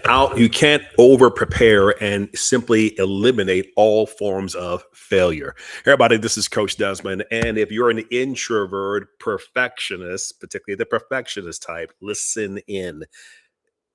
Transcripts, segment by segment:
You can't over prepare and simply eliminate all forms of failure. Hey, everybody, this is Coach Desmond. And if you're an introvert perfectionist, particularly the perfectionist type, listen in.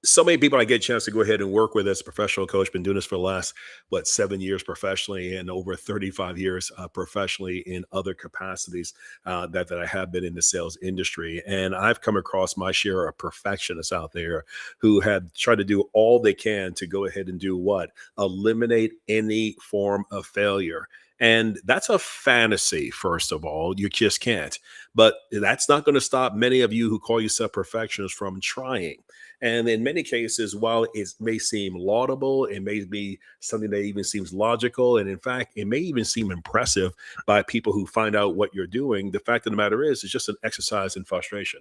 So many people I get a chance to go ahead and work with as a professional coach. Been doing this for the last 7 years professionally, and over 35 years professionally in other capacities that I have been in the sales industry. And I've come across my share of perfectionists out there who have tried to do all they can to go ahead and do what? Eliminate any form of failure. And that's a fantasy, first of all. You just can't. But that's not going to stop many of you who call yourself perfectionists from trying. And in many cases, while it may seem laudable, it may be something that even seems logical. And in fact, it may even seem impressive by people who find out what you're doing. The fact of the matter is, it's just an exercise in frustration.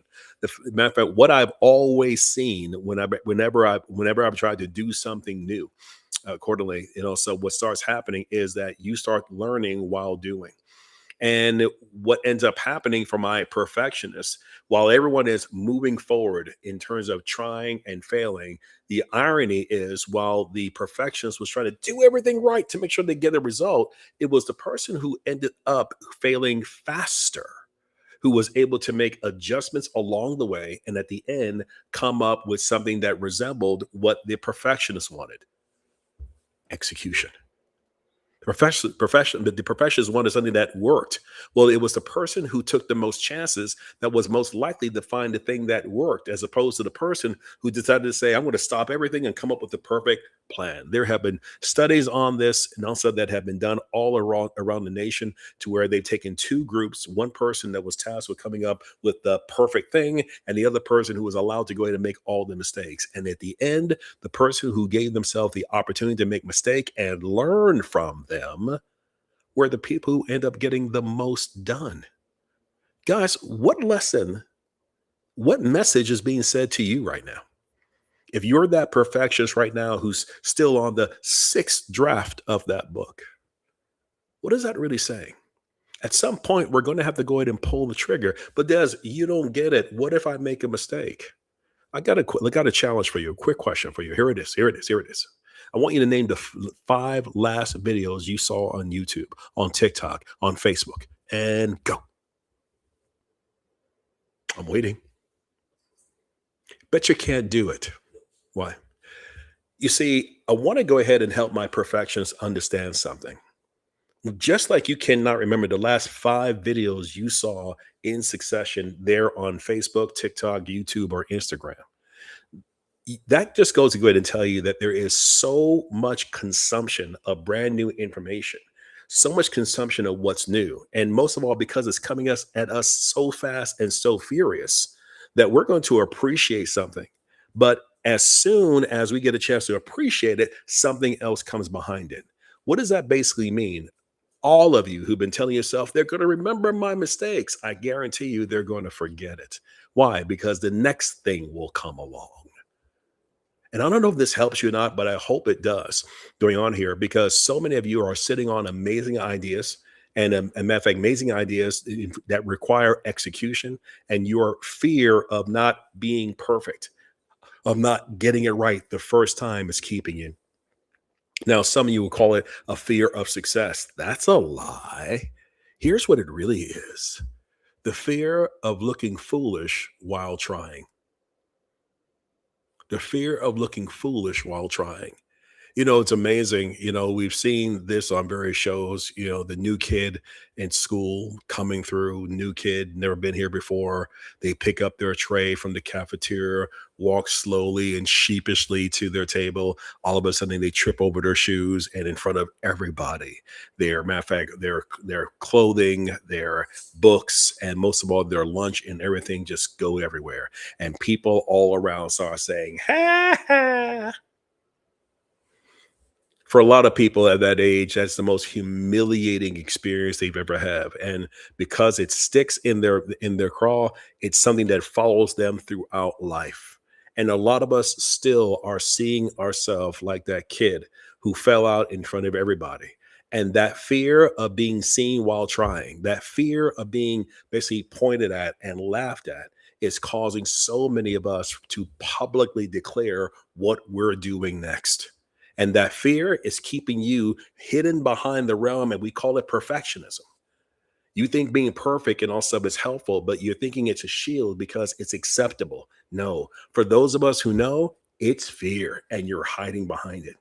Matter of fact, what I've always seen whenever I've tried to do something new, accordingly, so what starts happening is that you start learning while doing. And what ends up happening for my perfectionists, while everyone is moving forward in terms of trying and failing, the irony is while the perfectionist was trying to do everything right to make sure they get a result, it was the person who ended up failing faster who was able to make adjustments along the way and at the end come up with something that resembled what the perfectionist wanted: execution. But the professionals wanted something that worked. Well, it was the person who took the most chances that was most likely to find the thing that worked, as opposed to the person who decided to say, "I'm going to stop everything and come up with the perfect plan." There have been studies on this, and also that have been done all around the nation, to where they've taken two groups: one person that was tasked with coming up with the perfect thing, and the other person who was allowed to go ahead and make all the mistakes. And at the end, the person who gave themselves the opportunity to make mistake and learn from them were the people who end up getting the most done. Guys, what message is being said to you right now? If you're that perfectionist right now who's still on the sixth draft of that book, what is that really saying? At some point, we're going to have to go ahead and pull the trigger. But Des, you don't get it. What if I make a mistake? I got a challenge for you. A quick question for you. Here it is. Here it is. Here it is. I want you to name the five last videos you saw on YouTube, on TikTok, on Facebook, and go. I'm waiting. Bet you can't do it. Why? You see, I want to go ahead and help my perfectionists understand something. Just like you cannot remember the last five videos you saw in succession there on Facebook, TikTok, YouTube, or Instagram, that just goes to go ahead and tell you that there is so much consumption of brand new information, so much consumption of what's new. And most of all, because it's coming at us so fast and so furious, that we're going to appreciate something. But as soon as we get a chance to appreciate it, something else comes behind it. What does that basically mean? All of you who've been telling yourself they're going to remember my mistakes, I guarantee you they're going to forget it. Why? Because the next thing will come along. And I don't know if this helps you or not, but I hope it does going on here, because so many of you are sitting on amazing ideas, and a matter of fact, amazing ideas that require execution, and your fear of not being perfect, of not getting it right the first time, is keeping you. Now, some of you will call it a fear of success. That's a lie. Here's what it really is: the fear of looking foolish while trying. The fear of looking foolish while trying. It's amazing. We've seen this on various shows, the new kid in school coming through, new kid, never been here before. They pick up their tray from the cafeteria, walk slowly and sheepishly to their table. All of a sudden, they trip over their shoes, and in front of everybody, matter of fact, their clothing, their books, and most of all, their lunch and everything just go everywhere. And people all around start saying, "Ha ha." For a lot of people at that age, that's the most humiliating experience they've ever have. And because it sticks in their craw, it's something that follows them throughout life. And a lot of us still are seeing ourselves like that kid who fell out in front of everybody. And that fear of being seen while trying, that fear of being basically pointed at and laughed at, is causing so many of us to publicly declare what we're doing next. And that fear is keeping you hidden behind the realm, and we call it perfectionism. You think being perfect and all stuff is helpful, but you're thinking it's a shield because it's acceptable. No, for those of us who know, it's fear and you're hiding behind it.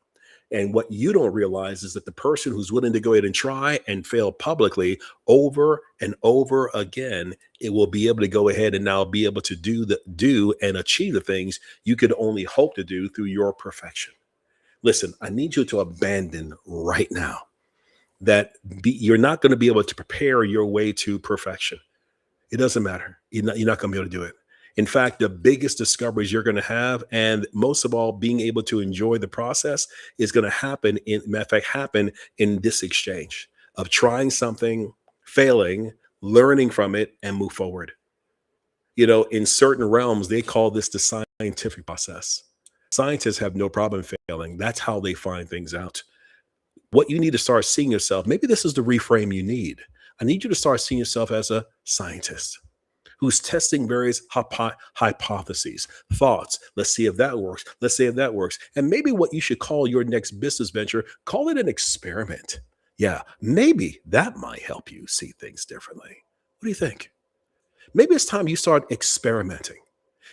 And what you don't realize is that the person who's willing to go ahead and try and fail publicly over and over again, it will be able to go ahead and now be able to do and achieve the things you could only hope to do through your perfection. Listen, I need you to abandon right now that you're not going to be able to prepare your way to perfection. It doesn't matter. You're not going to be able to do it. In fact, the biggest discoveries you're going to have, and most of all, being able to enjoy the process, is going to happen matter of fact, happen in this exchange of trying something, failing, learning from it, and move forward. In certain realms, they call this the scientific process. Scientists have no problem failing. That's how they find things out. What you need to start seeing yourself, maybe this is the reframe you need. I need you to start seeing yourself as a scientist who's testing various hypotheses, thoughts. Let's see if that works. Let's see if that works. And maybe what you should call your next business venture, call it an experiment. Yeah, maybe that might help you see things differently. What do you think? Maybe it's time you start experimenting.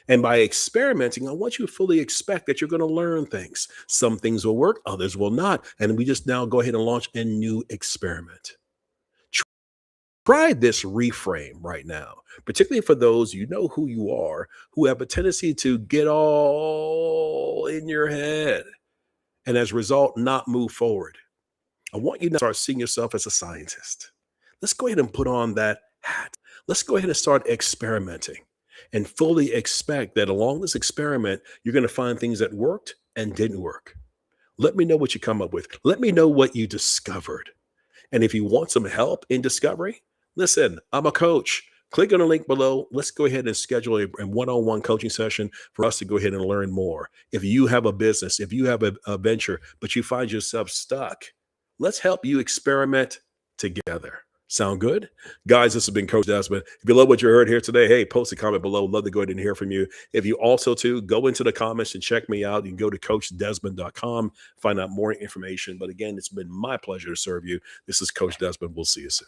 And by experimenting, I want you to fully expect that you're going to learn things. Some things will work, others will not. And we just now go ahead and launch a new experiment. Try this reframe right now, particularly for those you know who you are, who have a tendency to get all in your head and as a result, not move forward. I want you to start seeing yourself as a scientist. Let's go ahead and put on that hat. Let's go ahead and start experimenting and fully expect that along this experiment, you're going to find things that worked and didn't work. Let me know what you come up with. Let me know what you discovered. And if you want some help in discovery, listen, I'm a coach. Click on the link below. Let's go ahead and schedule a one-on-one coaching session for us to go ahead and learn more. If you have a business, if you have a venture, but you find yourself stuck, let's help you experiment together. Sound good? Guys, this has been Coach Desmond. If you love what you heard here today, hey, post a comment below. Love to go ahead and hear from you. If you also, too, go into the comments and check me out. You can go to CoachDesmond.com, find out more information. But again, it's been my pleasure to serve you. This is Coach Desmond. We'll see you soon.